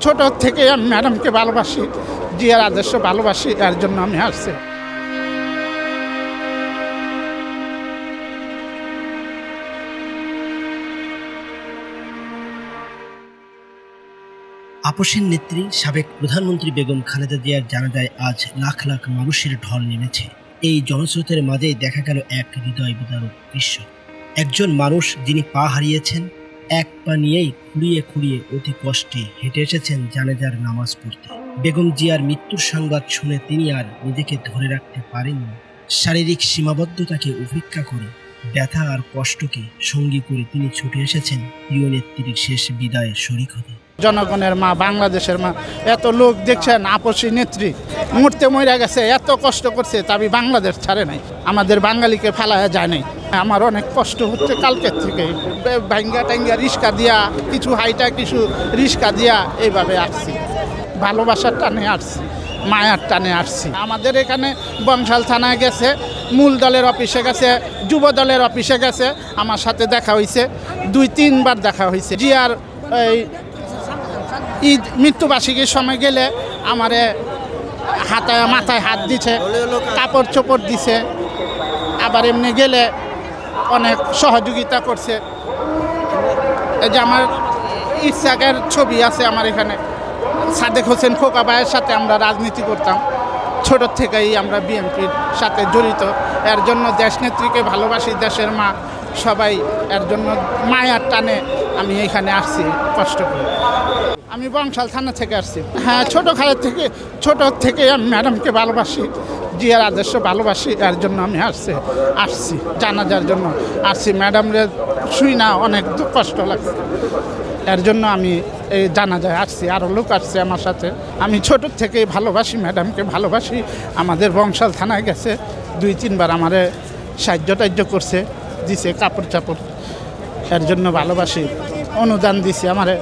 ছোট থেকে আমি ম্যাডামকে ভালোবাসি, জিয়ার আদর্শ ভালোবাসি, এর জন্য আমি আসছি। আপসের নেত্রী সাবেক প্রধানমন্ত্রী বেগম খালেদা জিয়ার জানাজায় আজ লাখ লাখ মানুষের ঢল নেমেছে। এই জনস্রোতের মাঝেই দেখা গেল এক হৃদয় বিদারক দৃশ্য। একজন মানুষ যিনি পা হারিয়েছেন, এক পা নিয়েই খুঁড়িয়ে খুঁড়িয়ে অতি কষ্টে হেঁটে এসেছেন জানাজার নামাজ পড়তে। বেগম জিয়ার মৃত্যুর সংবাদ শুনে তিনি আর নিজেকে ধরে রাখতে পারেননি। শারীরিক সীমাবদ্ধতাকে উপেক্ষা করে, ব্যথা আর কষ্টকে সঙ্গী করে তিনি ছুটে এসেছেন প্রিয় নেত্রীর শেষ বিদায়ে শরিক হতে। জনগণের মা, বাংলাদেশের মা, এত লোক দেখছেন আপসী নেত্রী মরতে মরে গেছে, এত কষ্ট করছে, তবে বাংলাদেশ ছাড়ে নাই, আমাদের বাঙালিকে ফেলায়া যায় নাই। আমার অনেক কষ্ট হচ্ছে কালকের থেকে, ভাঙ্গা টাঙ্গা রিস্কা দিয়া, কিছু হাইটা কিছু রিস্কা দিয়া এইভাবে আসছি, ভালোবাসার টানে আসছি, মায়ার টানে আসছি। আমাদের এখানে বংশাল থানায় গেছে, মূল দলের অফিসে গেছে, যুব দলের অফিসে গেছে, আমার সাথে দেখা হয়েছে, 2-3 বার দেখা হয়েছে। জিয়ার এই ঈদ মৃত্যুবার্ষিকীর সময় গেলে আমারে মাথায় হাত দিছে, কাপড় চোপড় দিছে, আবার এমনি গেলে অনেক সহযোগিতা করছে। এই যে আমার ইসহাকের ছবি আছে আমার এখানে, সাদেক হোসেন খোকা ভাইয়ের সাথে আমরা রাজনীতি করতাম, ছোটোর থেকেই আমরা বিএনপির সাথে জড়িত। এর জন্য দেশনেত্রীকে ভালোবাসি, দেশের মা, সবাই এর জন্য মায়ার টানে আমি এখানে আসছি কষ্ট করে। আমি বংশাল থানা থেকে আসছি। হ্যাঁ, ছোট থেকে আমি ম্যাডামকে ভালোবাসি, জিয়ার আদর্শ ভালোবাসি, এর জন্য আমি আসছি জানাজার জন্য আসছি। ম্যাডামরে শুই না, অনেক কষ্ট লাগছে, এর জন্য আমি এই জানাজায় আসছি। আরও লোক আসছে আমার সাথে। আমি ছোটোর থেকেই ভালোবাসি, ম্যাডামকে ভালোবাসি। আমাদের বংশাল থানায় গেছে, 2-3 বার আমারে সাহায্য করছে, দিছে কাপড় চাপড়, এর জন্য ভালোবাসি। অনুদান দিছে আমারে।